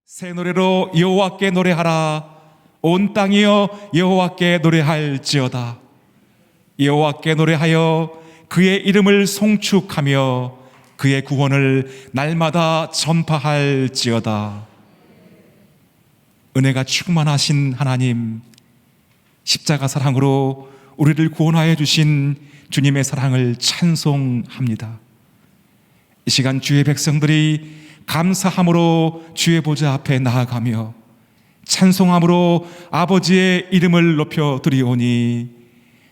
새 노래로 여호와께 노래하라. 온 땅이여 여호와께 노래할지어다. 여호와께 노래하여 그의 이름을 송축하며 그의 구원을 날마다 전파할지어다. 은혜가 충만하신 하나님, 십자가 사랑으로 우리를 구원하여 주신 주님의 사랑을 찬송합니다. 이 시간 주의 백성들이 감사함으로 주의 보좌 앞에 나아가며 찬송함으로 아버지의 이름을 높여 드리오니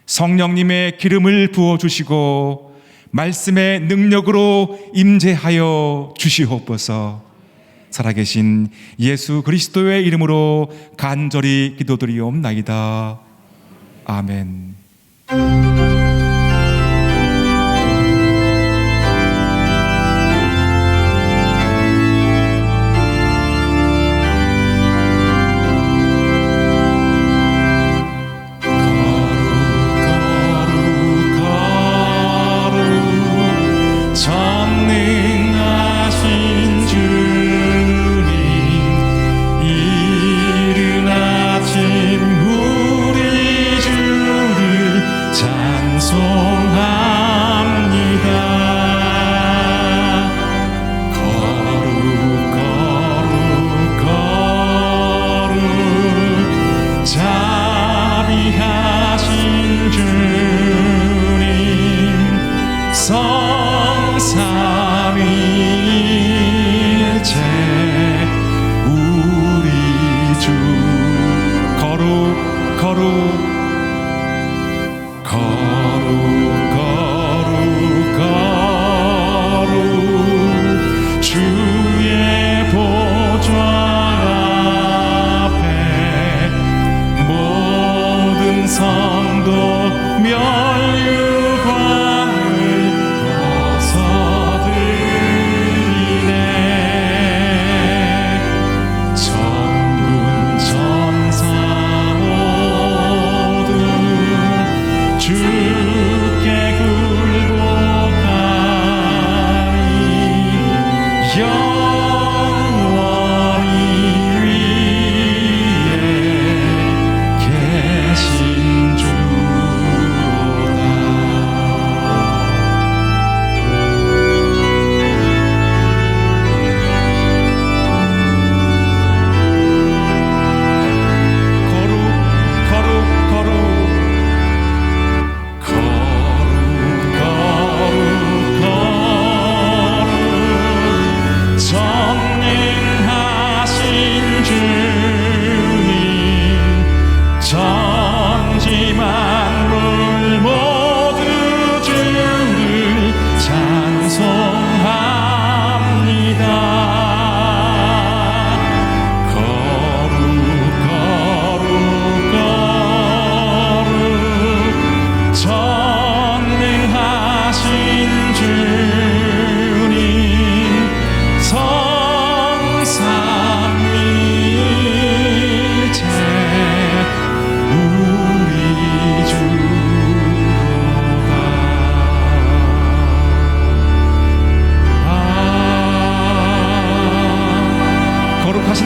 성령님의 기름을 부어주시고 말씀의 능력으로 임재하여 주시옵소서. 살아계신 예수 그리스도의 이름으로 간절히 기도드리옵나이다. 아멘.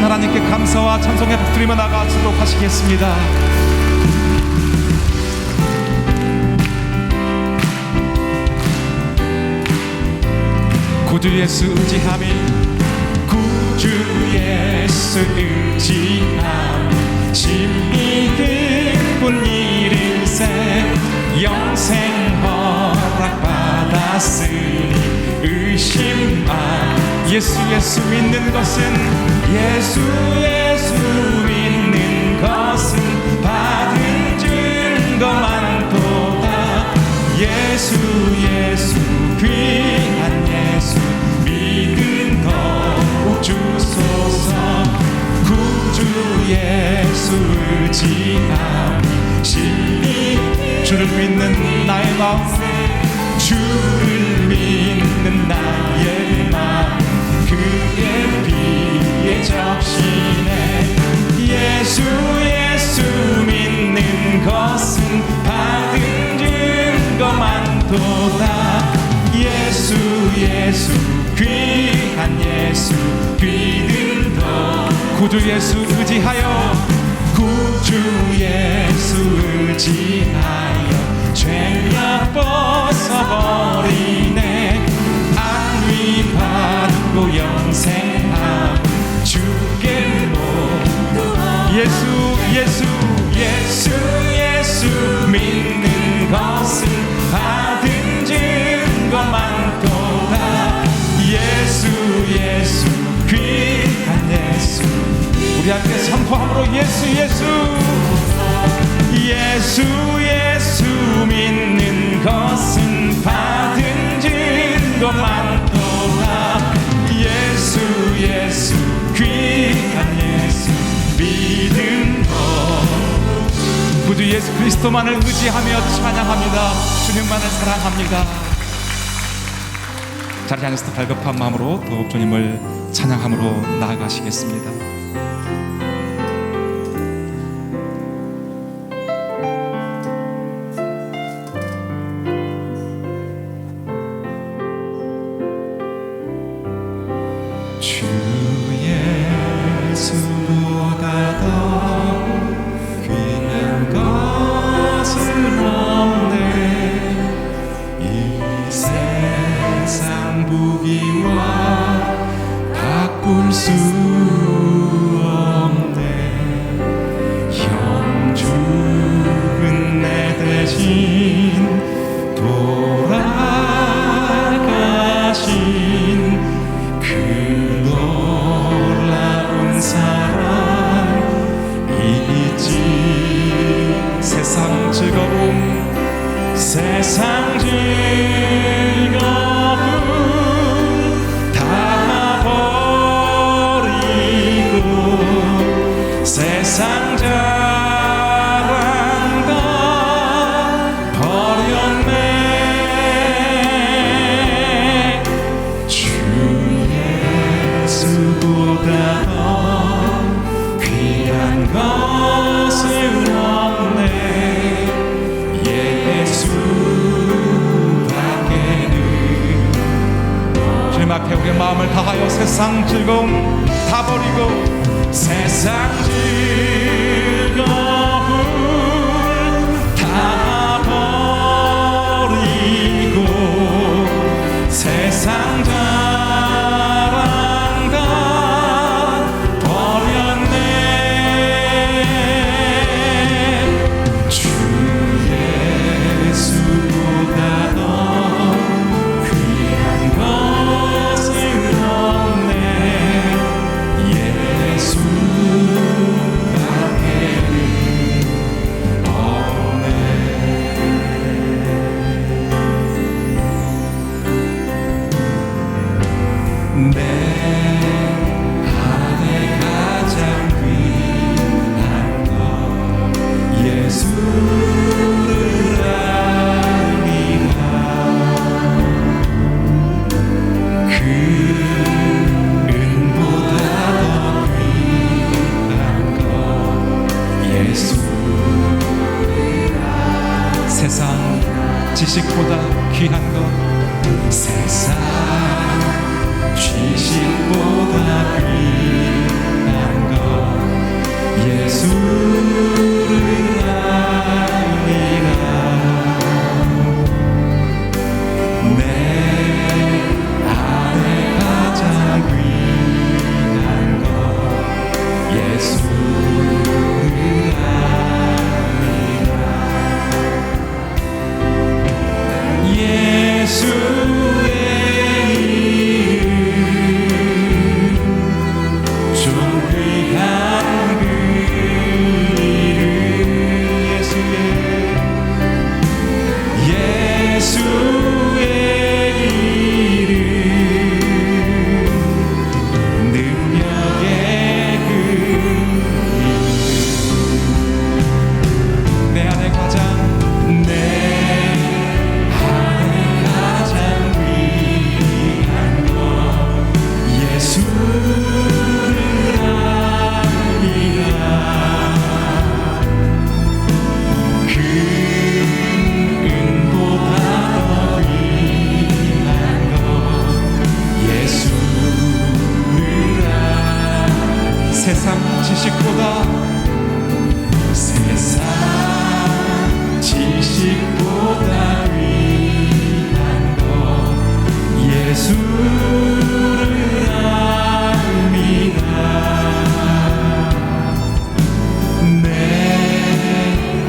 하나님께 감사와 찬송의 박수리며 나아가도록 하시겠습니다. 구주 예수 의지함이 구주 예수 의지함 심히 기쁜 일일세 영생 허락받았으니 의심만 예수 믿는 것은 예수 믿는 것은 받은 증거 많도다. 예수 귀한 예수 믿음 더욱 주소서. 구주 예수 의지함 심히 주를 믿는 나의 마음 주를 믿는 나의 마음 그의 피에 적시네. 예수 믿는 것은 받은 증거 많도다. 많도다. 예수 예수 귀한 예수 귀든도 구주 예수 의지하여 구주 예수 의지하여 죄악 벗어버리네. 안위 받고 영생하고 주께 모두 예수 예수 예수 예수 믿는 것은 받은 증거 많도다. 예수 예수 귀한 예수 우리 함께 선포함으로 예수 예수 예수 예수 믿는 것은 받은 증거 많도다. 예수 예수 귀한 예수 믿음 구주 예수 그리스도만을 의지하며 찬양합니다. 주님만을 사랑합니다. 자리 안에서 발급한 마음으로 더욱 주님을 찬양함으로 나아가시겠습니다. 주 예수보다 더 귀한 것은 없네. 이 세상 부귀와 바꿀 수 없네. 형 죽은 내 대신 돌아가신 그 놀라운 사랑 있지. 세상 즐거움 세상 즐거움 다 버리고 세상 자랑 다 버렸네. 주 예수보다 더 귀한 것은 없네. 예수밖에는. 주님 앞에 우리의 마음을 다하여 세상 즐거움 다 버리고 세상 즐거움 다 버리고 세상 자랑 다 버렸네. 주 예수보다 더 귀한 것은 없네. 예수밖에는 없네. 내 안에 가장 귀한 것 예수를 아니라 그 은보다 더 귀한 것 예수. 세상 지식보다 귀한 것 세상 지식보다 귀한 것 예수를 아니라 내 안에 가장 귀한 것 예수를 아니라. 예수의 좀 귀한 그 이름 예수의 이름 능력의 그 이름 내 안에 가장 세상 지식보다 세상 지식보다 위한 것 예수를 압니다. 내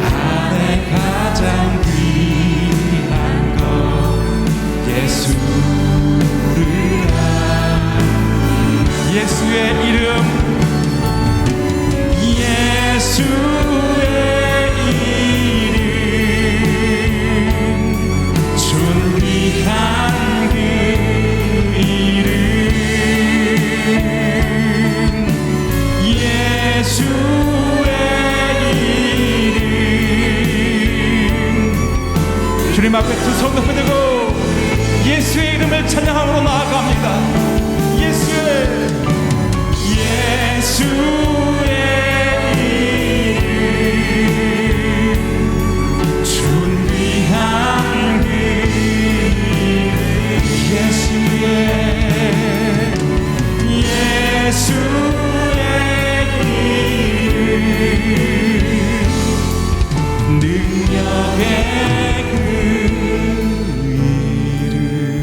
안에 가장 귀한 것 예수를 예수의 이름 예수의 이름 존귀한 그 이름 예수의 이름 주님 앞에 두 손 높여들고 예수의 이름을 찬양함으로 나아갑니다. 예수의 이름 존귀한 그 예수의 이름 능력의 그 이름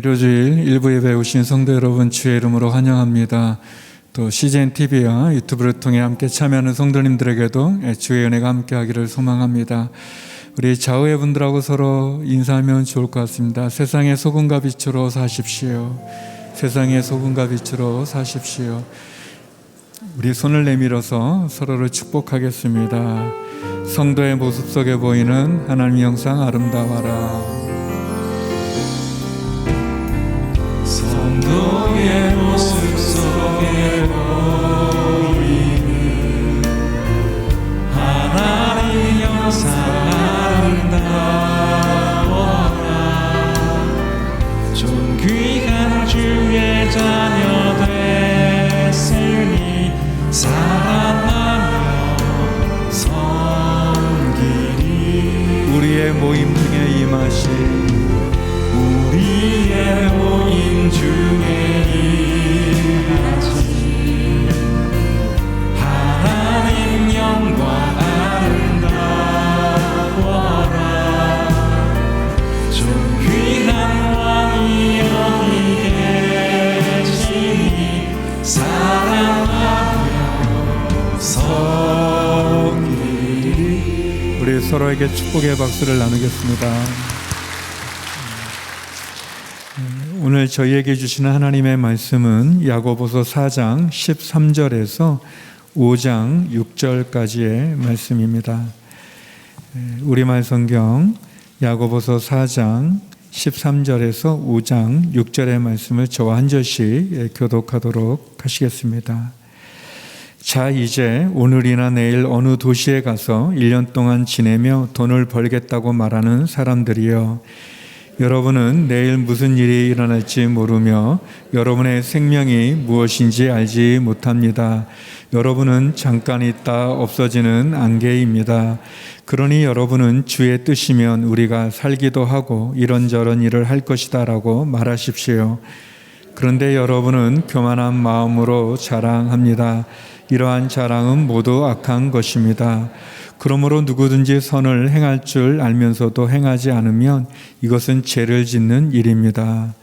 일요주일 일부 예배 오신 성도 여러분 주의 이름으로 환영합니다. 또 CGN TV와 유튜브를 통해 함께 참여하는 성도님들에게도 주의 은혜가 함께하기를 소망합니다. 우리 좌우의 분들하고 서로 인사하면 좋을 것 같습니다. 세상의 소금과 빛으로 사십시오. 세상의 소금과 빛으로 사십시오. 우리 손을 내밀어서 서로를 축복하겠습니다. 성도의 모습 속에 보이는 하나님의 형상 아름다워라. 성도의 모습 속에 보이는 하나님 형상 아름다워라. 존귀한 주의 자녀 됐으니 사랑하며 섬기리. 우리의 모임 중에 임하신 우리의 모임 중에 임하신 하나님 영광 아름다워라. 존귀한 왕이 여기 계시니 사랑하며 섬기리. 우리 서로에게 축복의 박수를 나누겠습니다. 오늘 저희에게 주시는 하나님의 말씀은 야고보서 4장 13절에서 5장 6절까지의 말씀입니다. 우리말 성경 야고보서 4장 13절에서 5장 6절의 말씀을 저와 한 절씩 교독하도록 하시겠습니다. 자, 이제 오늘이나 내일 어느 도시에 가서 1년 동안 지내며 돈을 벌겠다고 말하는 사람들이여, 여러분은 내일 무슨 일이 일어날지 모르며 여러분의 생명이 무엇인지 알지 못합니다. 여러분은 잠깐 있다 없어지는 안개입니다. 그러니 여러분은 주의 뜻이면 우리가 살기도 하고 이런저런 일을 할 것이다 라고 말하십시오. 그런데 여러분은 교만한 마음으로 자랑합니다. 이러한 자랑은 모두 악한 것입니다. 그러므로 누구든지 선을 행할 줄 알면서도 행하지 않으면 이것은 죄를 짓는 일입니다.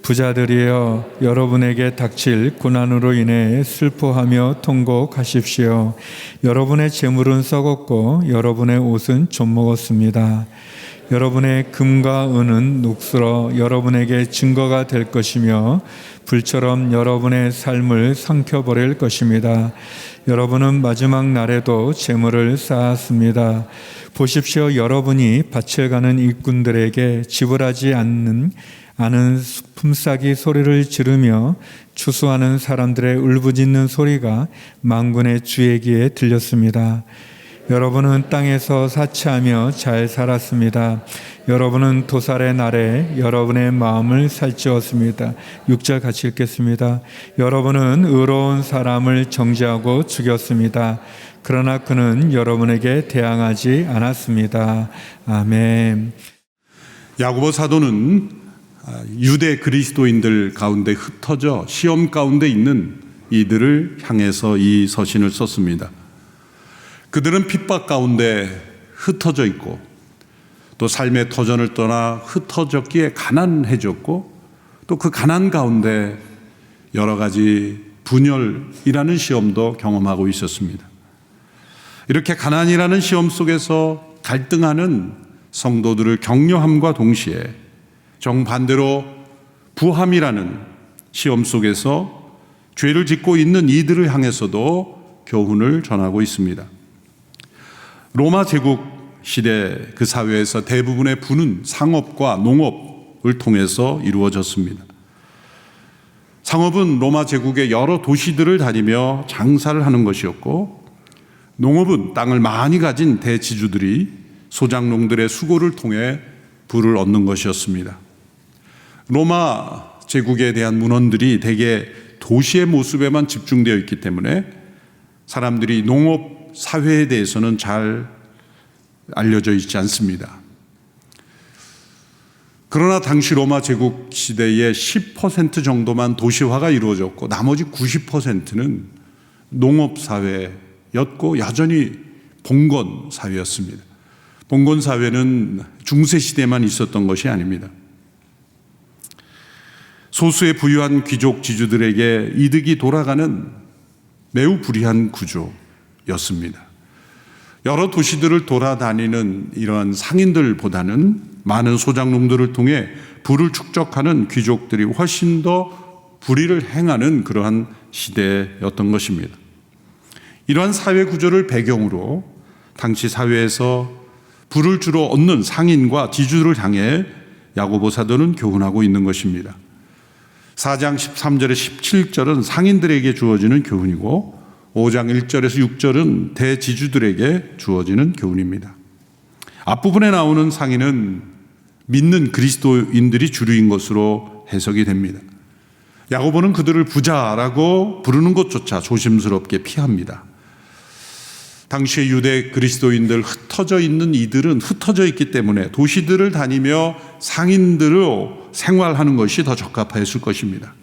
부자들이여, 여러분에게 닥칠 고난으로 인해 슬퍼하며 통곡하십시오. 여러분의 재물은 썩었고 여러분의 옷은 좀 먹었습니다. 여러분의 금과 은은 녹슬어 여러분에게 증거가 될 것이며 불처럼 여러분의 삶을 삼켜버릴 것입니다. 여러분은 마지막 날에도 재물을 쌓았습니다. 보십시오. 여러분이 밭을 가는 일꾼들에게 지불하지 않은 품삯이 소리를 지르며 추수하는 사람들의 울부짖는 소리가 만군의 주의 귀에 들렸습니다. 여러분은 땅에서 사치하며 잘 살았습니다. 여러분은 도살의 날에 여러분의 마음을 살찌웠습니다. 6절 같이 읽겠습니다. 여러분은 의로운 사람을 정죄하고 죽였습니다. 그러나 그는 여러분에게 대항하지 않았습니다. 아멘. 야고보 사도는 유대 그리스도인들 가운데 흩어져 시험 가운데 있는 이들을 향해서 이 서신을 썼습니다. 그들은 핍박 가운데 흩어져 있고 또 삶의 터전을 떠나 흩어졌기에 가난해졌고 또 그 가난 가운데 여러 가지 분열이라는 시험도 경험하고 있었습니다. 이렇게 가난이라는 시험 속에서 갈등하는 성도들을 격려함과 동시에 정반대로 부함이라는 시험 속에서 죄를 짓고 있는 이들을 향해서도 교훈을 전하고 있습니다. 로마 제국 시대 그 사회에서 대부분의 부는 상업과 농업을 통해서 이루어졌습니다. 상업은 로마 제국의 여러 도시들을 다니며 장사를 하는 것이었고, 농업은 땅을 많이 가진 대지주들이 소작농들의 수고를 통해 부를 얻는 것이었습니다. 로마 제국에 대한 문헌들이 대개 도시의 모습에만 집중되어 있기 때문에 사람들이 농업 사회에 대해서는 잘 알려져 있지 않습니다. 그러나 당시 로마 제국 시대에 10% 정도만 도시화가 이루어졌고 나머지 90%는 농업 사회였고 여전히 봉건 사회였습니다. 봉건 사회는 중세 시대만 있었던 것이 아닙니다. 소수의 부유한 귀족 지주들에게 이득이 돌아가는 매우 불의한 구조였습니다. 여러 도시들을 돌아다니는 이러한 상인들보다는 많은 소작농들을 통해 부를 축적하는 귀족들이 훨씬 더 불의를 행하는 그러한 시대였던 것입니다. 이러한 사회 구조를 배경으로 당시 사회에서 부를 주로 얻는 상인과 지주를 향해 야고보 사도는 교훈하고 있는 것입니다. 4장 13절에 17절은 상인들에게 주어지는 교훈이고 5장 1절에서 6절은 대지주들에게 주어지는 교훈입니다. 앞부분에 나오는 상인은 믿는 그리스도인들이 주류인 것으로 해석이 됩니다. 야고보는 그들을 부자라고 부르는 것조차 조심스럽게 피합니다. 당시의 유대 그리스도인들 흩어져 있는 이들은 흩어져 있기 때문에 도시들을 다니며 상인들로 생활하는 것이 더 적합했을 것입니다.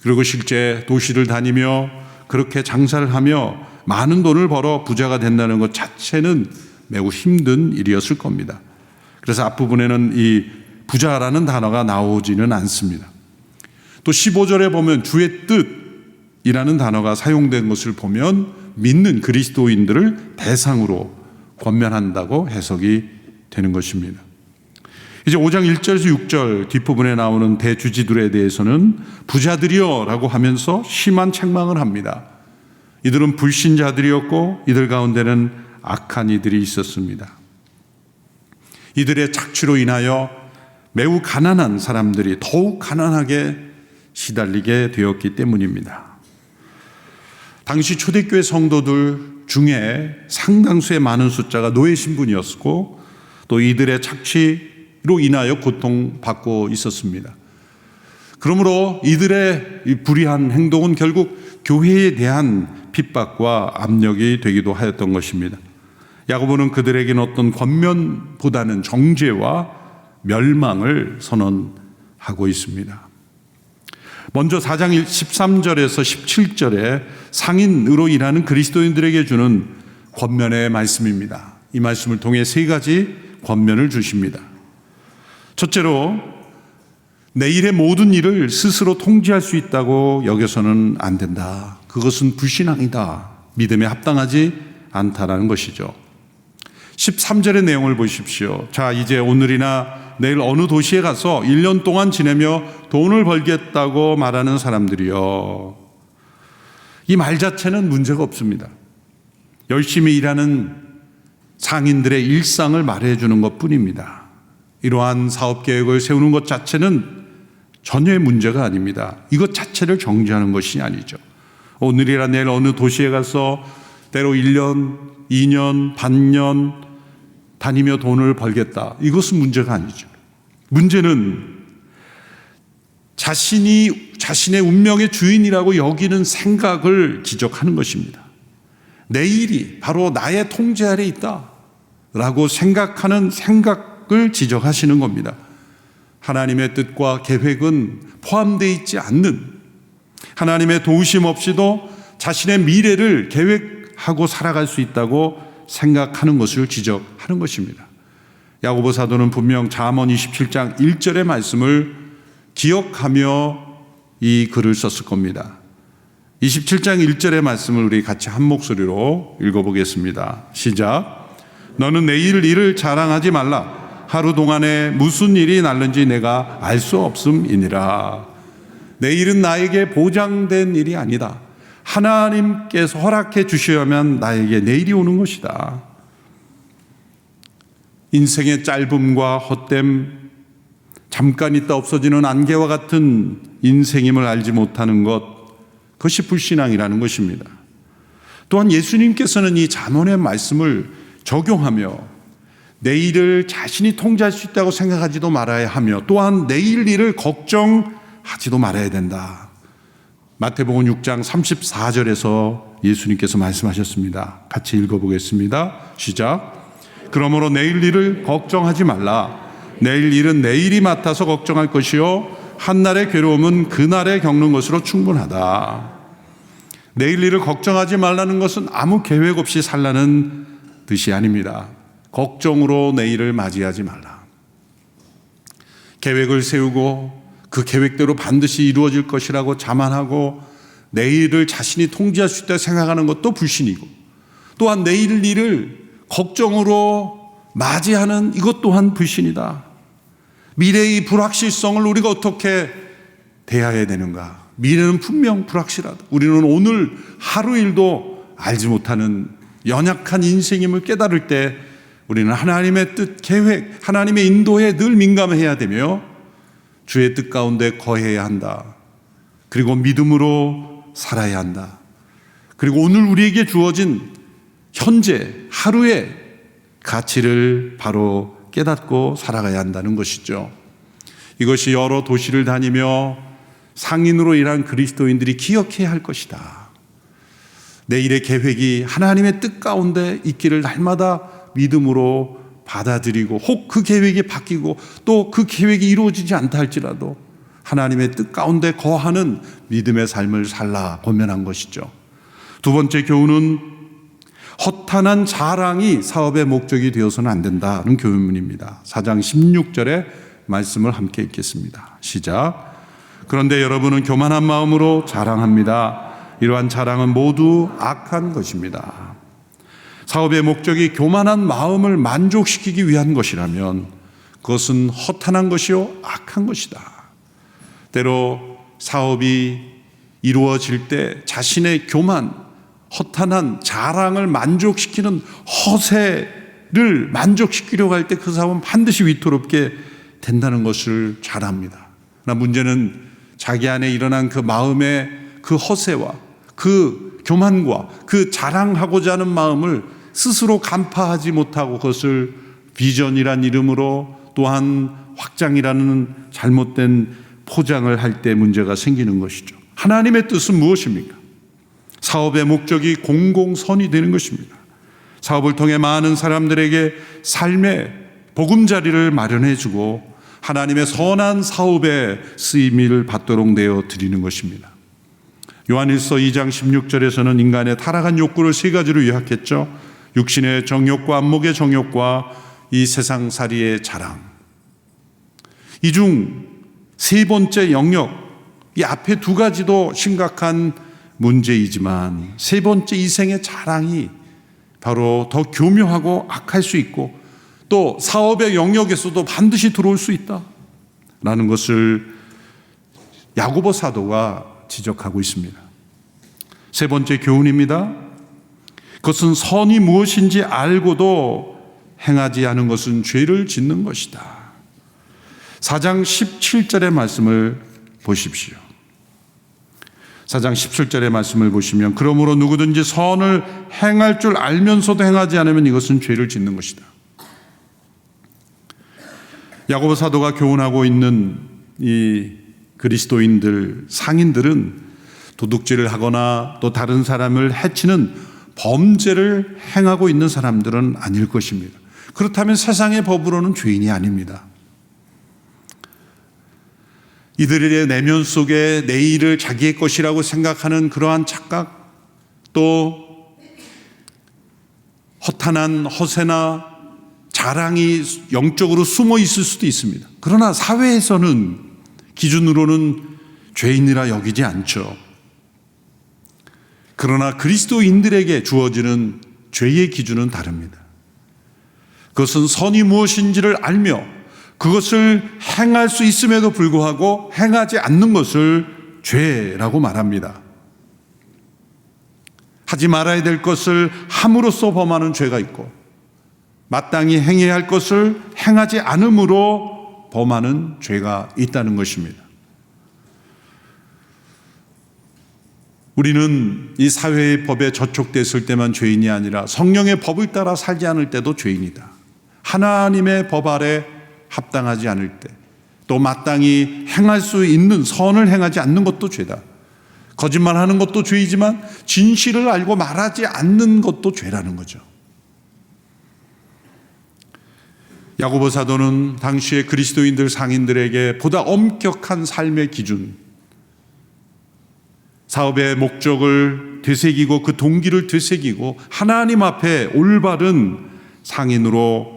그리고 실제 도시를 다니며 그렇게 장사를 하며 많은 돈을 벌어 부자가 된다는 것 자체는 매우 힘든 일이었을 겁니다. 그래서 앞부분에는 이 부자라는 단어가 나오지는 않습니다. 또 15절에 보면 주의 뜻이라는 단어가 사용된 것을 보면 믿는 그리스도인들을 대상으로 권면한다고 해석이 되는 것입니다. 이제 5장 1절에서 6절 뒷부분에 나오는 대주지들에 대해서는 부자들이여 라고 하면서 심한 책망을 합니다. 이들은 불신자들이었고 이들 가운데는 악한 이들이 있었습니다. 이들의 착취로 인하여 매우 가난한 사람들이 더욱 가난하게 시달리게 되었기 때문입니다. 당시 초대교회 성도들 중에 상당수의 많은 숫자가 노예 신분이었고 또 이들의 착취로 인하여 고통받고 있었습니다. 그러므로 이들의 이 불의한 행동은 결국 교회에 대한 핍박과 압력이 되기도 하였던 것입니다. 야고보는 그들에게는 어떤 권면보다는 정죄와 멸망을 선언하고 있습니다. 먼저 4장 13절에서 17절에 상인으로 일하는 그리스도인들에게 주는 권면의 말씀입니다. 이 말씀을 통해 세 가지 권면을 주십니다. 첫째로 내일의 모든 일을 스스로 통제할 수 있다고 여겨서는 안 된다. 그것은 불신앙이다. 믿음에 합당하지 않다라는 것이죠. 13절의 내용을 보십시오. 자, 이제 오늘이나 내일 어느 도시에 가서 1년 동안 지내며 돈을 벌겠다고 말하는 사람들이요. 이 말 자체는 문제가 없습니다. 열심히 일하는 상인들의 일상을 말해주는 것 뿐입니다. 이러한 사업 계획을 세우는 것 자체는 전혀의 문제가 아닙니다. 이것 자체를 정죄하는 것이 아니죠. 오늘이나 내일 어느 도시에 가서 때로 1년, 2년, 반년 다니며 돈을 벌겠다. 이것은 문제가 아니죠. 문제는 자신의 운명의 주인이라고 여기는 생각을 지적하는 것입니다. 내일이 바로 나의 통제 아래 있다 라고 생각하는 생각을 지적하시는 겁니다. 하나님의 뜻과 계획은 포함되어 있지 않는, 하나님의 도우심 없이도 자신의 미래를 계획하고 살아갈 수 있다고 생각하는 것을 지적하는 것입니다. 야고보 사도는 분명 잠언 27장 1절의 말씀을 기억하며 이 글을 썼을 겁니다. 27장 1절의 말씀을 우리 같이 한 목소리로 읽어보겠습니다. 시작. 너는 내일 일을 자랑하지 말라. 하루 동안에 무슨 일이 날는지 내가 알 수 없음이니라. 내일은 나에게 보장된 일이 아니다. 하나님께서 허락해 주셔야만 나에게 내일이 오는 것이다. 인생의 짧음과 헛됨, 잠깐 있다 없어지는 안개와 같은 인생임을 알지 못하는 것, 그것이 불신앙이라는 것입니다. 또한 예수님께서는 이 잠언의 말씀을 적용하며 내일을 자신이 통제할 수 있다고 생각하지도 말아야 하며 또한 내일 일을 걱정하지도 말아야 된다. 마태복음 6장 34절에서 예수님께서 말씀하셨습니다. 같이 읽어보겠습니다. 시작. 그러므로 내일 일을 걱정하지 말라. 내일 일은 내일이 맡아서 걱정할 것이요 한날의 괴로움은 그날에 겪는 것으로 충분하다. 내일 일을 걱정하지 말라는 것은 아무 계획 없이 살라는 뜻이 아닙니다. 걱정으로 내일을 맞이하지 말라. 계획을 세우고 그 계획대로 반드시 이루어질 것이라고 자만하고 내일을 자신이 통제할 수 있다 생각하는 것도 불신이고, 또한 내일 일을 걱정으로 맞이하는 이것 또한 불신이다. 미래의 불확실성을 우리가 어떻게 대해야 되는가? 미래는 분명 불확실하다. 우리는 오늘 하루 일도 알지 못하는 연약한 인생임을 깨달을 때 우리는 하나님의 뜻, 계획, 하나님의 인도에 늘 민감해야 되며 주의 뜻 가운데 거해야 한다. 그리고 믿음으로 살아야 한다. 그리고 오늘 우리에게 주어진 현재 하루의 가치를 바로 깨닫고 살아가야 한다는 것이죠. 이것이 여러 도시를 다니며 상인으로 일한 그리스도인들이 기억해야 할 것이다. 내일의 계획이 하나님의 뜻 가운데 있기를 날마다 믿음으로 받아들이고, 혹 그 계획이 바뀌고 또 그 계획이 이루어지지 않다 할지라도 하나님의 뜻 가운데 거하는 믿음의 삶을 살라 권면한 것이죠. 두 번째 교훈은 허탄한 자랑이 사업의 목적이 되어서는 안 된다는 교훈입니다. 4장 16절의 말씀을 함께 읽겠습니다. 시작. 그런데 여러분은 교만한 마음으로 자랑합니다. 이러한 자랑은 모두 악한 것입니다. 사업의 목적이 교만한 마음을 만족시키기 위한 것이라면 그것은 허탄한 것이요 악한 것이다. 때로 사업이 이루어질 때 자신의 교만, 허탄한 자랑을 만족시키는 허세를 만족시키려고 할 때 그 사업은 반드시 위태롭게 된다는 것을 잘 압니다. 그러나 문제는 자기 안에 일어난 그 마음의 그 허세와 그 교만과 그 자랑하고자 하는 마음을 스스로 간파하지 못하고 그것을 비전이란 이름으로 또한 확장이라는 잘못된 포장을 할 때 문제가 생기는 것이죠. 하나님의 뜻은 무엇입니까? 사업의 목적이 공공선이 되는 것입니다. 사업을 통해 많은 사람들에게 삶의 보금자리를 마련해주고 하나님의 선한 사업에 쓰임을 받도록 내어 드리는 것입니다. 요한일서 2장 16절에서는 인간의 타락한 욕구를 세 가지로 요약했죠. 육신의 정욕과 안목의 정욕과 이 세상살이의 자랑. 이 중 세 번째 영역, 이 앞에 두 가지도 심각한 문제이지만 세 번째 이생의 자랑이 바로 더 교묘하고 악할 수 있고 또 사업의 영역에서도 반드시 들어올 수 있다라는 것을 야고보 사도가 지적하고 있습니다. 세 번째 교훈입니다. 그것은 선이 무엇인지 알고도 행하지 않은 것은 죄를 짓는 것이다. 4장 17절의 말씀을 보십시오. 4장 17절의 말씀을 보시면 그러므로 누구든지 선을 행할 줄 알면서도 행하지 않으면 이것은 죄를 짓는 것이다. 야고보 사도가 교훈하고 있는 이 그리스도인들, 상인들은 도둑질을 하거나 또 다른 사람을 해치는 범죄를 행하고 있는 사람들은 아닐 것입니다. 그렇다면 세상의 법으로는 죄인이 아닙니다. 이들의 내면 속에 내일을 자기의 것이라고 생각하는 그러한 착각, 또 허탄한 허세나 자랑이 영적으로 숨어 있을 수도 있습니다. 그러나 사회에서는 기준으로는 죄인이라 여기지 않죠. 그러나 그리스도인들에게 주어지는 죄의 기준은 다릅니다. 그것은 선이 무엇인지를 알며 그것을 행할 수 있음에도 불구하고 행하지 않는 것을 죄라고 말합니다. 하지 말아야 될 것을 함으로써 범하는 죄가 있고 마땅히 행해야 할 것을 행하지 않음으로 범하는 죄가 있다는 것입니다. 우리는 이 사회의 법에 저촉됐을 때만 죄인이 아니라 성령의 법을 따라 살지 않을 때도 죄인이다. 하나님의 법 아래 합당하지 않을 때, 또 마땅히 행할 수 있는 선을 행하지 않는 것도 죄다. 거짓말하는 것도 죄이지만 진실을 알고 말하지 않는 것도 죄라는 거죠. 야고보 사도는 당시의 그리스도인들 상인들에게 보다 엄격한 삶의 기준, 사업의 목적을 되새기고 그 동기를 되새기고 하나님 앞에 올바른 상인으로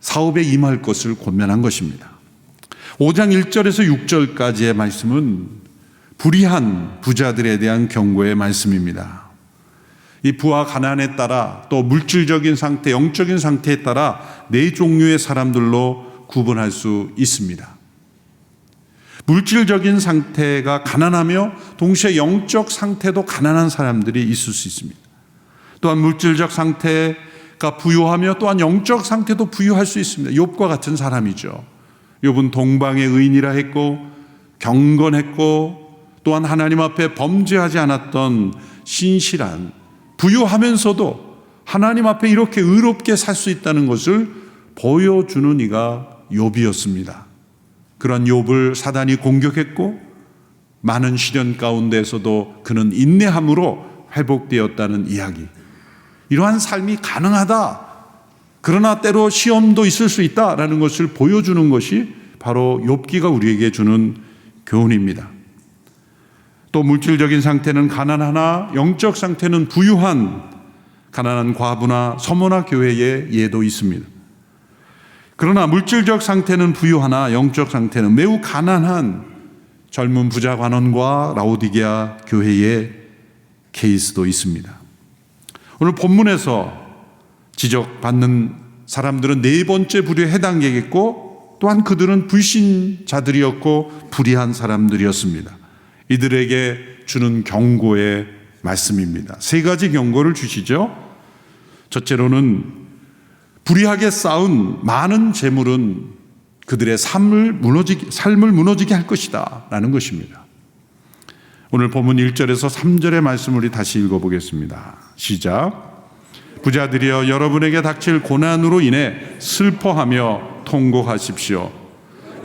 사업에 임할 것을 권면한 것입니다. 5장 1절에서 6절까지의 말씀은 불의한 부자들에 대한 경고의 말씀입니다. 이 부와 가난에 따라 또 물질적인 상태, 영적인 상태에 따라 네 종류의 사람들로 구분할 수 있습니다. 물질적인 상태가 가난하며 동시에 영적 상태도 가난한 사람들이 있을 수 있습니다. 또한 물질적 상태가 부유하며 또한 영적 상태도 부유할 수 있습니다. 욥과 같은 사람이죠. 욥은 동방의 의인이라 했고 경건했고 또한 하나님 앞에 범죄하지 않았던 신실한, 부유하면서도 하나님 앞에 이렇게 의롭게 살 수 있다는 것을 보여주는 이가 욥이었습니다. 그런 욥을 사단이 공격했고 많은 시련 가운데서도 그는 인내함으로 회복되었다는 이야기. 이러한 삶이 가능하다. 그러나 때로 시험도 있을 수 있다라는 것을 보여주는 것이 바로 욥기가 우리에게 주는 교훈입니다. 또 물질적인 상태는 가난하나 영적 상태는 부유한 가난한 과부나 서머나 교회의 예도 있습니다. 그러나 물질적 상태는 부유하나 영적 상태는 매우 가난한 젊은 부자 관원과 라오디게아 교회의 케이스도 있습니다. 오늘 본문에서 지적받는 사람들은 네 번째 부류에 해당되겠고 또한 그들은 불신자들이었고 불의한 사람들이었습니다. 이들에게 주는 경고의 말씀입니다. 세 가지 경고를 주시죠. 첫째로는 불의하게 쌓은 많은 재물은 그들의 삶을 무너지게 할 것이다 라는 것입니다. 오늘 본문 1절에서 3절의 말씀을 우리 다시 읽어보겠습니다. 시작. 부자들이여 여러분에게 닥칠 고난으로 인해 슬퍼하며 통곡하십시오.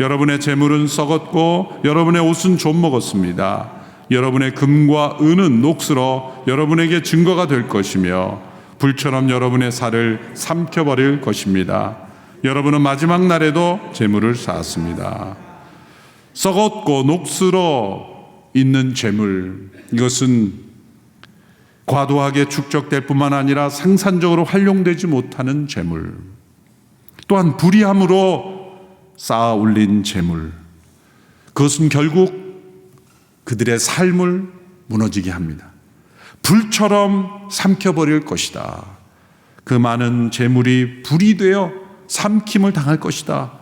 여러분의 재물은 썩었고 여러분의 옷은 좀 먹었습니다. 여러분의 금과 은은 녹슬어 여러분에게 증거가 될 것이며 불처럼 여러분의 살을 삼켜버릴 것입니다. 여러분은 마지막 날에도 재물을 쌓았습니다. 썩었고 녹슬어 있는 재물, 이것은 과도하게 축적될 뿐만 아니라 생산적으로 활용되지 못하는 재물, 또한 불의함으로 쌓아 올린 재물, 그것은 결국 그들의 삶을 무너지게 합니다. 불처럼 삼켜버릴 것이다. 그 많은 재물이 불이 되어 삼킴을 당할 것이다.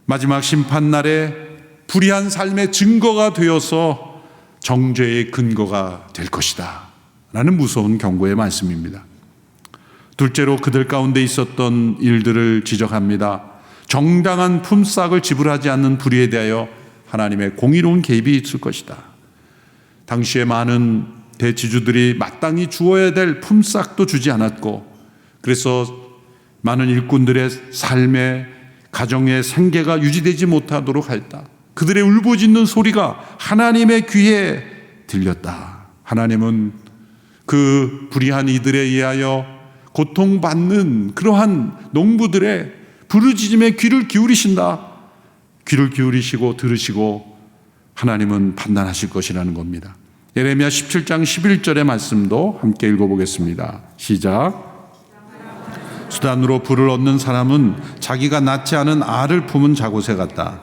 마지막 심판날에 불의한 삶의 증거가 되어서 정죄의 근거가 될 것이다 라는 무서운 경고의 말씀입니다. 둘째로 그들 가운데 있었던 일들을 지적합니다. 정당한 품삯을 지불하지 않는 불의에 대하여 하나님의 공의로운 개입이 있을 것이다. 당시에 많은 대지주들이 마땅히 주어야 될 품삯도 주지 않았고, 그래서 많은 일꾼들의 삶의 가정의 생계가 유지되지 못하도록 했다. 그들의 울부짖는 소리가 하나님의 귀에 들렸다. 하나님은 그 불의한 이들에 의하여 고통받는 그러한 농부들의 부르짖음에 귀를 기울이신다. 귀를 기울이시고 들으시고 하나님은 판단하실 것이라는 겁니다. 예레미야 17장 11절의 말씀도 함께 읽어보겠습니다. 시작. 수단으로 부를 얻는 사람은 자기가 낳지 않은 알을 품은 자곳에 같다.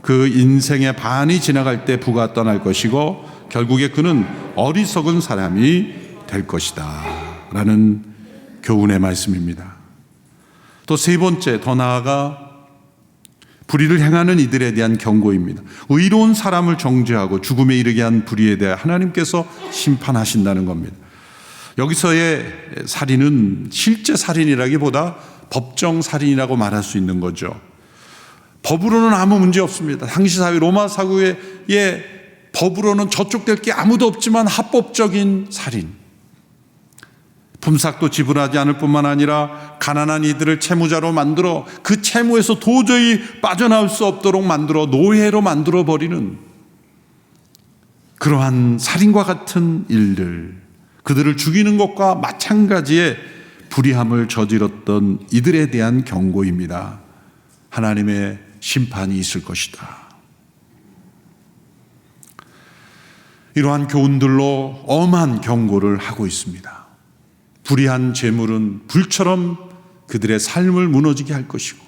그 인생의 반이 지나갈 때 부가 떠날 것이고 결국에 그는 어리석은 사람이 될 것이다 라는 교훈의 말씀입니다. 또 세 번째, 더 나아가 불의를 행하는 이들에 대한 경고입니다. 의로운 사람을 정죄하고 죽음에 이르게 한 불의에 대해 하나님께서 심판하신다는 겁니다. 여기서의 살인은 실제 살인이라기보다 법정 살인이라고 말할 수 있는 거죠. 법으로는 아무 문제 없습니다. 당시 사회 로마 사회의 법으로는 저촉될 게 아무도 없지만 합법적인 살인. 품삯도 지불하지 않을 뿐만 아니라 가난한 이들을 채무자로 만들어 그 채무에서 도저히 빠져나올 수 없도록 만들어 노예로 만들어버리는 그러한 살인과 같은 일들, 그들을 죽이는 것과 마찬가지의 불의함을 저질렀던 이들에 대한 경고입니다. 하나님의 심판이 있을 것이다. 이러한 교훈들로 엄한 경고를 하고 있습니다. 불의한 재물은 불처럼 그들의 삶을 무너지게 할 것이고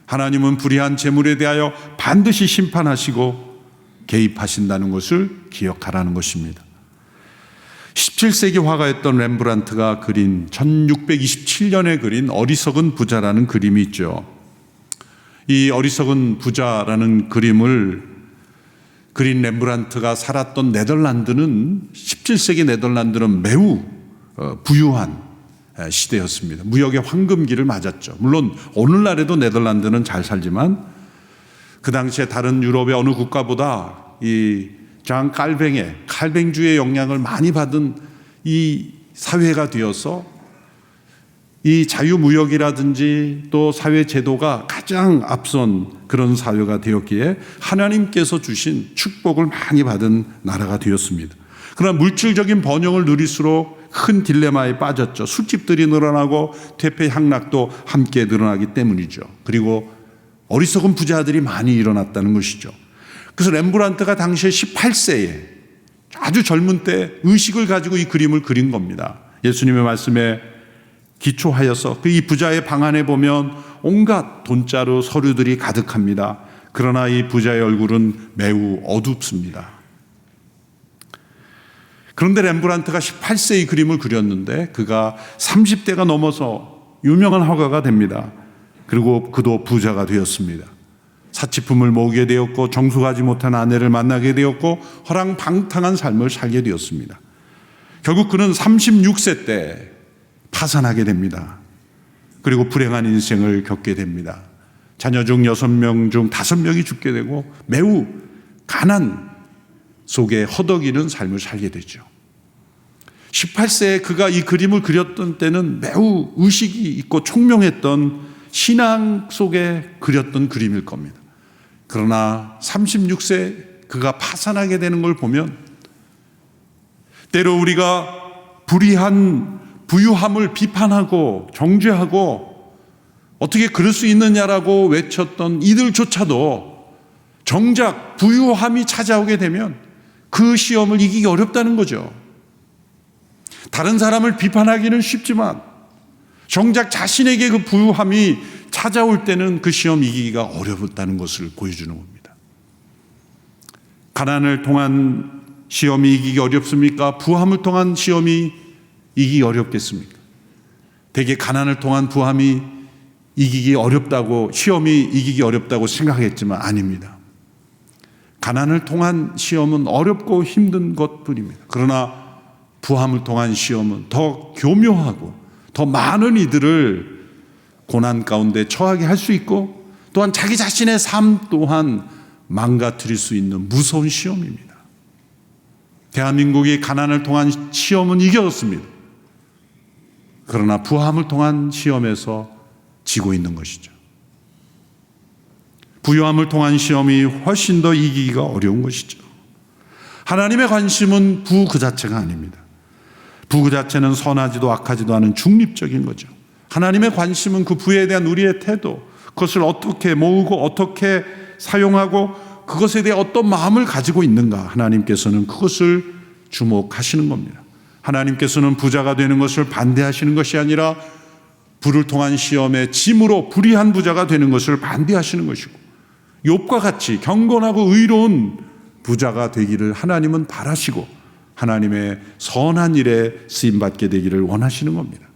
하나님은 불의한 재물에 대하여 반드시 심판하시고 개입하신다는 것을 기억하라는 것입니다. 17세기 화가였던 렘브란트가 그린 1627년에 그린 어리석은 부자라는 그림이 있죠. 이 어리석은 부자라는 그림을 그린 렘브란트가 살았던 네덜란드는 17세기 네덜란드는 매우 부유한 시대였습니다. 무역의 황금기를 맞았죠. 물론 오늘날에도 네덜란드는 잘 살지만 그 당시에 다른 유럽의 어느 국가보다 이 장 칼뱅의 칼뱅주의 영향을 많이 받은 이 사회가 되어서 이 자유무역이라든지 또 사회 제도가 가장 앞선 그런 사회가 되었기에 하나님께서 주신 축복을 많이 받은 나라가 되었습니다. 그러나 물질적인 번영을 누릴수록 큰 딜레마에 빠졌죠. 술집들이 늘어나고 퇴폐 향락도 함께 늘어나기 때문이죠. 그리고 어리석은 부자들이 많이 일어났다는 것이죠. 그래서 렘브란트가 당시에 18세에 아주 젊은 때 의식을 가지고 이 그림을 그린 겁니다. 예수님의 말씀에 기초하여서 이 부자의 방 안에 보면 온갖 돈자루 서류들이 가득합니다. 그러나 이 부자의 얼굴은 매우 어둡습니다. 그런데 렘브란트가 18세 이 그림을 그렸는데 그가 30대가 넘어서 유명한 화가가 됩니다. 그리고 그도 부자가 되었습니다. 사치품을 모으게 되었고 정숙하지 못한 아내를 만나게 되었고 허랑방탕한 삶을 살게 되었습니다. 결국 그는 36세 때 파산하게 됩니다. 그리고 불행한 인생을 겪게 됩니다. 자녀 중 6명 중 5명이 죽게 되고 매우 가난 속에 허덕이는 삶을 살게 되죠. 18세에 그가 이 그림을 그렸던 때는 매우 의식이 있고 총명했던 신앙 속에 그렸던 그림일 겁니다. 그러나 36세 그가 파산하게 되는 걸 보면 때로 우리가 불의한 부유함을 비판하고 정죄하고 어떻게 그럴 수 있느냐라고 외쳤던 이들조차도 정작 부유함이 찾아오게 되면 그 시험을 이기기 어렵다는 거죠. 다른 사람을 비판하기는 쉽지만 정작 자신에게 그 부유함이 찾아올 때는 그 시험 이기기가 어렵다는 것을 보여주는 겁니다. 가난을 통한 시험이 이기기 어렵습니까? 부함을 통한 시험이 이기기 어렵겠습니까? 대개 가난을 통한 부함이 이기기 어렵다고, 시험이 이기기 어렵다고 생각했지만 아닙니다. 가난을 통한 시험은 어렵고 힘든 것뿐입니다. 그러나 부함을 통한 시험은 더 교묘하고 더 많은 이들을 고난 가운데 처하게 할 수 있고 또한 자기 자신의 삶 또한 망가뜨릴 수 있는 무서운 시험입니다. 대한민국이 가난을 통한 시험은 이겼습니다. 그러나 부함을 통한 시험에서 지고 있는 것이죠. 부유함을 통한 시험이 훨씬 더 이기기가 어려운 것이죠. 하나님의 관심은 부 그 자체가 아닙니다. 부 그 자체는 선하지도 악하지도 않은 중립적인 거죠. 하나님의 관심은 그 부에 대한 우리의 태도, 그것을 어떻게 모으고 어떻게 사용하고 그것에 대해 어떤 마음을 가지고 있는가, 하나님께서는 그것을 주목하시는 겁니다. 하나님께서는 부자가 되는 것을 반대하시는 것이 아니라 부를 통한 시험에 짐으로 불의한 부자가 되는 것을 반대하시는 것이고 욥과 같이 경건하고 의로운 부자가 되기를 하나님은 바라시고 하나님의 선한 일에 쓰임받게 되기를 원하시는 겁니다.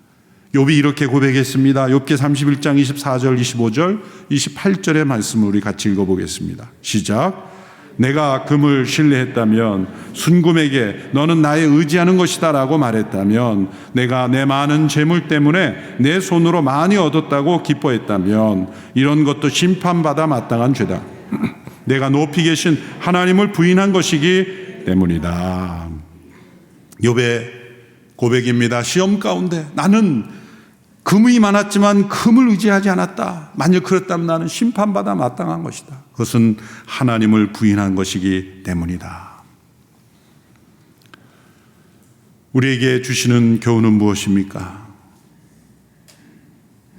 욥이 이렇게 고백했습니다. 욥기 31장 24절, 25절, 28절의 말씀을 우리 같이 읽어보겠습니다. 시작. 내가 금을 신뢰했다면 순금에게 너는 나의 의지하는 것이다 라고 말했다면 내가 내 많은 재물 때문에 내 손으로 많이 얻었다고 기뻐했다면 이런 것도 심판받아 마땅한 죄다. 내가 높이 계신 하나님을 부인한 것이기 때문이다. 욥의 고백입니다. 시험 가운데 나는 금이 많았지만 금을 의지하지 않았다. 만약 그렇다면 나는 심판받아 마땅한 것이다. 그것은 하나님을 부인한 것이기 때문이다. 우리에게 주시는 교훈은 무엇입니까?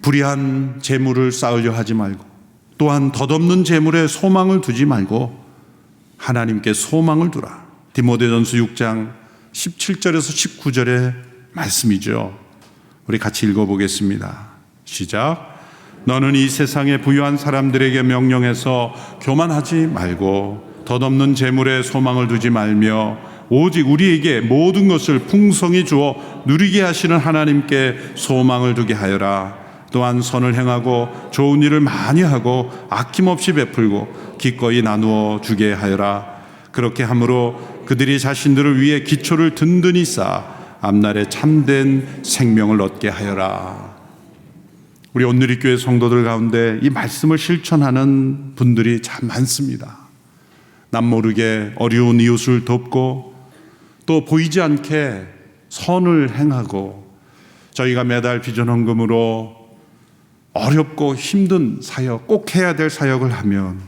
불의한 재물을 쌓으려 하지 말고 또한 덧없는 재물에 소망을 두지 말고 하나님께 소망을 두라. 디모데전서 6장 17절에서 19절의 말씀이죠. 우리 같이 읽어보겠습니다. 시작. 너는 이 세상에 부유한 사람들에게 명령해서 교만하지 말고 덧없는 재물에 소망을 두지 말며 오직 우리에게 모든 것을 풍성히 주어 누리게 하시는 하나님께 소망을 두게 하여라. 또한 선을 행하고 좋은 일을 많이 하고 아낌없이 베풀고 기꺼이 나누어 주게 하여라. 그렇게 함으로 그들이 자신들을 위해 기초를 든든히 쌓아 앞날에 참된 생명을 얻게 하여라. 우리 온누리교회 성도들 가운데 이 말씀을 실천하는 분들이 참 많습니다. 남모르게 어려운 이웃을 돕고 또 보이지 않게 선을 행하고 저희가 매달 비전 헌금으로 어렵고 힘든 사역, 꼭 해야 될 사역을 하면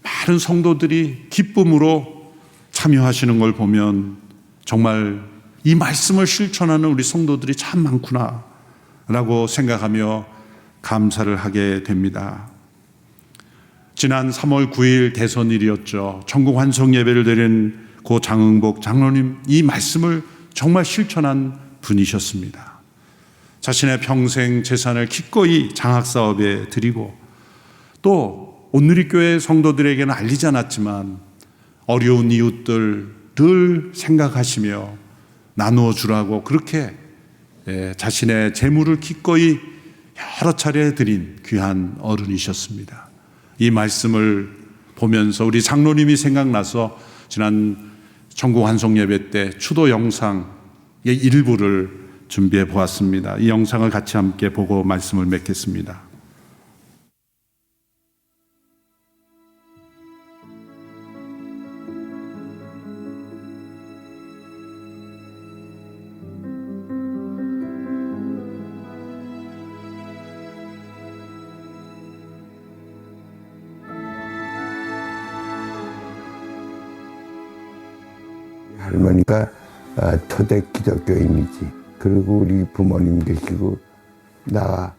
많은 성도들이 기쁨으로 참여하시는 걸 보면 정말 이 말씀을 실천하는 우리 성도들이 참 많구나 라고 생각하며 감사를 하게 됩니다. 지난 3월 9일 대선일이었죠. 전국 환송 예배를 드린 고 장흥복 장로님, 이 말씀을 정말 실천한 분이셨습니다. 자신의 평생 재산을 기꺼이 장학사업에 드리고 또 온누리교회 성도들에게는 알리지 않았지만 어려운 이웃들 늘 생각하시며 나누어 주라고 그렇게 자신의 재물을 기꺼이 여러 차례 드린 귀한 어른이셨습니다. 이 말씀을 보면서 우리 장로님이 생각나서 지난 전국 환송 예배 때 추도 영상의 일부를 준비해 보았습니다. 이 영상을 같이 함께 보고 말씀을 맺겠습니다. 할머니가 초대 기독교인이지. 그리고 우리 부모님 계시고 나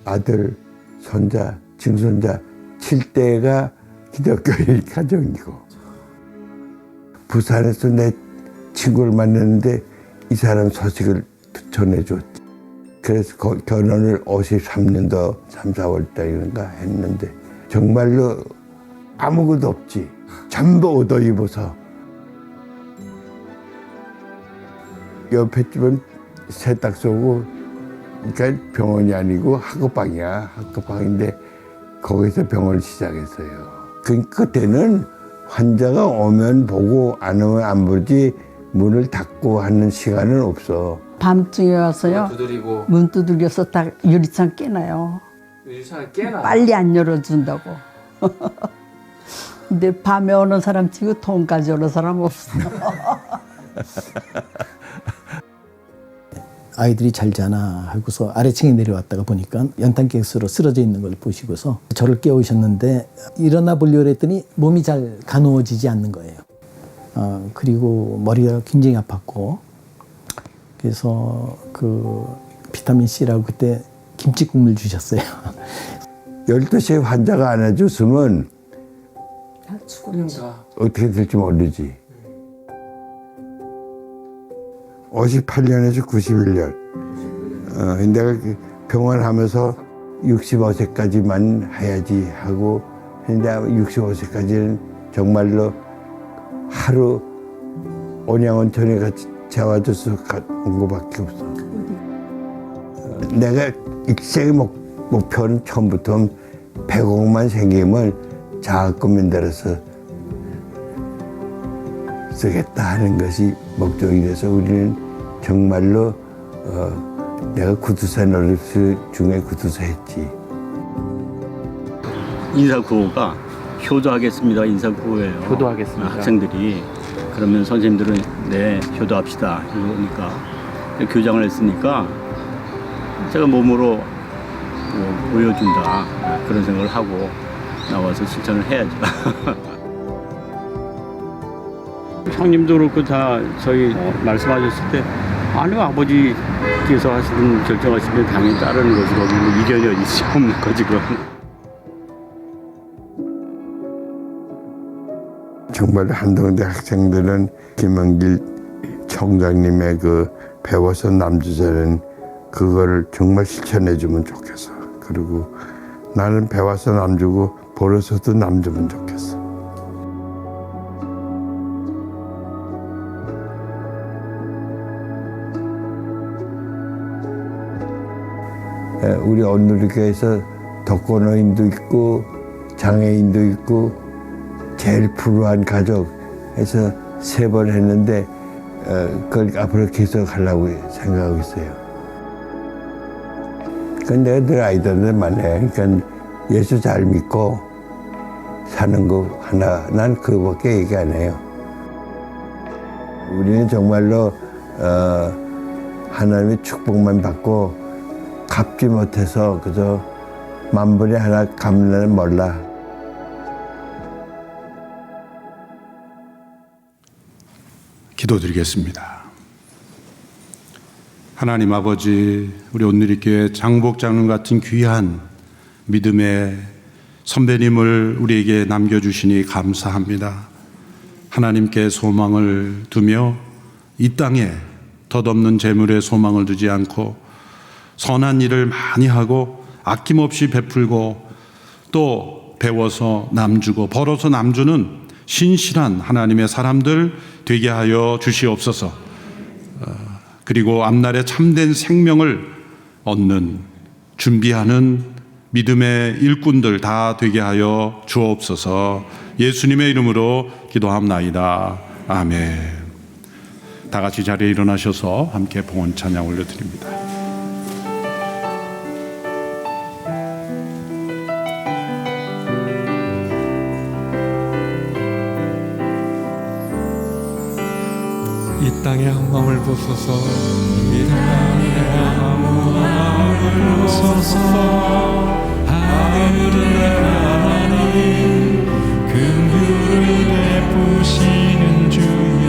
아들, 손자, 증손자 7대가 기독교인 가정이고 부산에서 내 친구를 만났는데 이 사람 소식을 전해줬지. 그래서 결혼을 53년도 3, 4월 달인가 했는데 정말로 아무것도 없지. 전부 옷 입어서. 옆에 집은 세탁소고, 그러니까 병원이 아니고 학급방이야. 학급방인데 거기서 병원을 시작했어요. 그때는 환자가 오면 보고 안 오면 안 보지 문을 닫고 하는 시간은 없어. 밤중에 와서요. 두드리고 문 두들겨서 딱 유리창 깨놔요. 유리창을 깨나. 빨리 안 열어준다고. 근데 밤에 오는 사람 치고 돈까지 오는 사람 없어. 아이들이 잘 자나 하고서 아래층에 내려왔다가 보니까 연탄가스로 쓰러져 있는 걸 보시고서 저를 깨우셨는데 일어나 보려고 했더니 몸이 잘 가누어지지 않는 거예요. 그리고 머리가 굉장히 아팠고 그래서 그 비타민 C라고 그때 김치국물 주셨어요. 12시에 환자가 안아줬으면 죽는다. 어떻게 될지 모르지. 58년에서 91년. 내가 병원 하면서 65세까지만 해야지 하고 근데 65세까지는 정말로 하루 온양원천에 같이 재워줘서 온 것밖에 없어. 내가 일생의 목표는 처음부터 100억만 생기면 장학금 만들어서 쓰겠다 하는 것이 목적이 돼서 우리는 정말로 내가 구두사 노릇 중에 구두사 했지. 인사구호가 효도하겠습니다. 인사구호예요. 효도하겠습니다. 학생들이 그러면 선생님들은 네 효도합시다 이러니까 교장을 했으니까 제가 몸으로 보여준다 그런 생각을 하고 나와서 실천을 해야죠. 형님도 그렇고 다 저희 말씀하셨을 때 아니 아버지께서 하시는 결정하시면 당연히 따르는 거지 거기 뭐 이견이 어디 없는 거지 그럼. 정말 한동대 학생들은 김원길 총장님의 그 배워서 남주자는 그거를 정말 실천해 주면 좋겠어. 그리고 나는 배워서 남 주고 벌어서도 남 주면 좋겠어. 우리 온누리교회에서 독거노인도 있고 장애인도 있고 제일 불우한 가족에서 3번 했는데 그걸 앞으로 계속 하려고 생각하고 있어요. 근데 내가 늘 아이들한테 말해. 그러니까 예수 잘 믿고 사는 거 하나, 난 그거밖에 얘기 안 해요. 우리는 정말로 하나님의 축복만 받고 갚지 못해서 그저 만분의 하나 갚는 몰라. 기도드리겠습니다. 하나님 아버지, 우리 온누리교회 장복 장로님 같은 귀한 믿음의 선배님을 우리에게 남겨주시니 감사합니다. 하나님께 소망을 두며 이 땅에 덧없는 재물에 소망을 두지 않고 선한 일을 많이 하고 아낌없이 베풀고 또 배워서 남주고 벌어서 남주는 신실한 하나님의 사람들 되게 하여 주시옵소서. 그리고 앞날에 참된 생명을 얻는 준비하는 믿음의 일꾼들 다 되게 하여 주옵소서. 예수님의 이름으로 기도합나이다. 아멘. 다 같이 자리에 일어나셔서 함께 봉헌 찬양 올려드립니다. 이 땅의 한마음을 보소서. 이 땅의 한마음을 보소서. 하늘의 하나님 긍휼을 베푸시는 주여,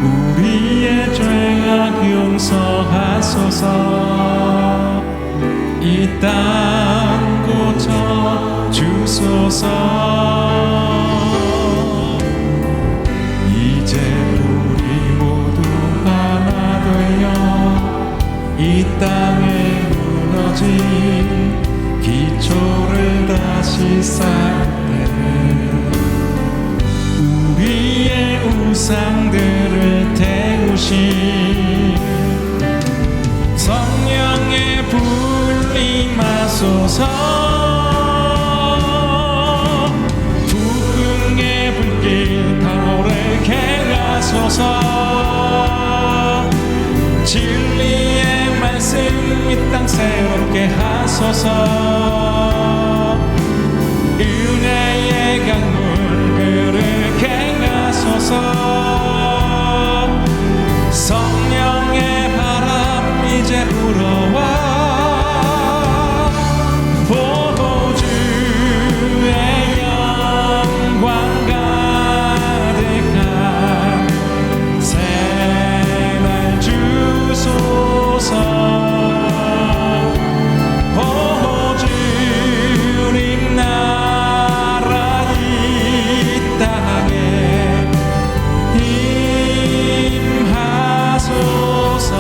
우리의 죄악 용서하소서. 이 땅 고쳐 주소서. 이제 우리 모두 하나 되어 이 땅에 무너진 기초를 다시 쌓되 우리의 우상들을 태우신 성령의 불 임하소서. 부흥의 불길 타오르게 하소서. 진리의 말씀 이 땅 새롭게 하소서. 은혜의 강물 흐르게 하소서. 성령의 바람 이제 불어와 보호주의 영광 가득한 새날 주소서. 보호주님 나라 이 땅에 임하소서.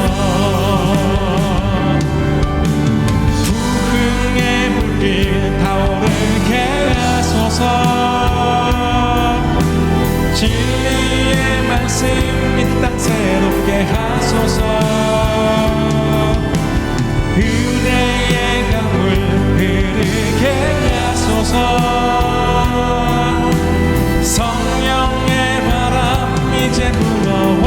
부흥의 불길 타오르게 하소서. 진리의 말씀 이 땅 새롭게 하소서. 은혜의 강물 흐르게 하소서. 성령의 바람 이제 불어와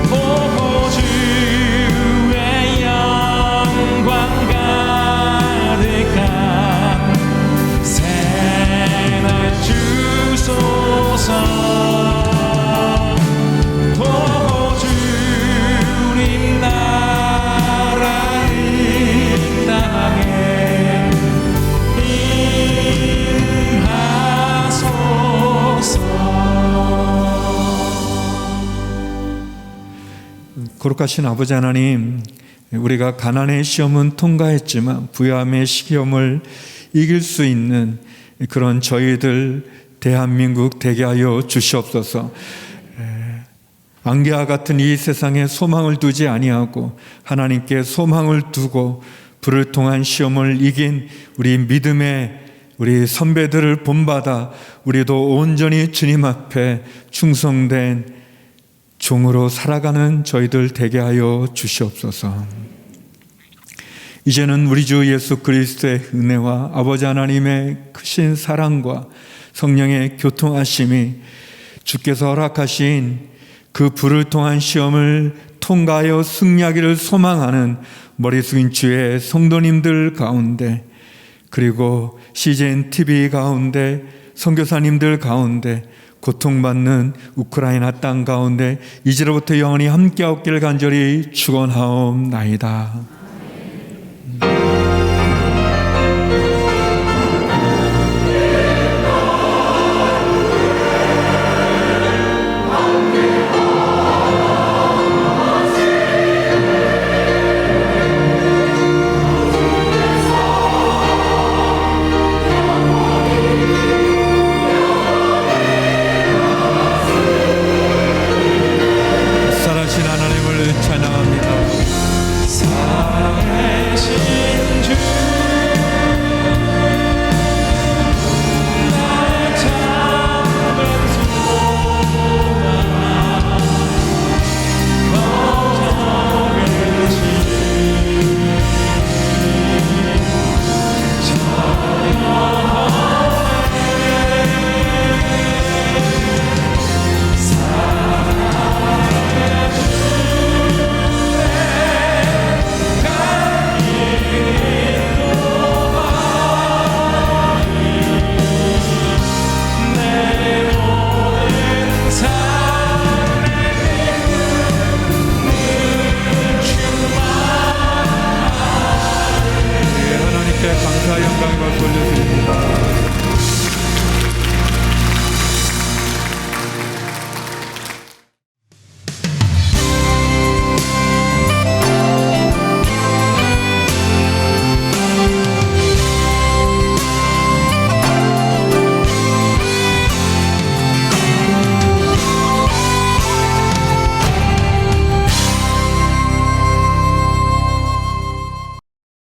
보호주의 영광 가득한 새날 주소서. 보호주님 나라 이 땅에 임하소서. 거룩하신 아버지 하나님, 우리가 가난의 시험은 통과했지만 부유함의 시험을 이길 수 있는 그런 저희들 대한민국 되게 하여 주시옵소서. 안개와 같은 이 세상에 소망을 두지 아니하고 하나님께 소망을 두고 불을 통한 시험을 이긴 우리 믿음의 우리 선배들을 본받아 우리도 온전히 주님 앞에 충성된 종으로 살아가는 저희들 되게 하여 주시옵소서. 이제는 우리 주 예수 그리스도의 은혜와 아버지 하나님의 크신 사랑과 성령의 교통하심이 주께서 허락하신 그 불을 통한 시험을 통과하여 승리하기를 소망하는 머리 숙인 주의 성도님들 가운데, 그리고 CGN TV 가운데, 선교사님들 가운데, 고통받는 우크라이나 땅 가운데 이제로부터 영원히 함께 없기를 간절히 축원하옵나이다.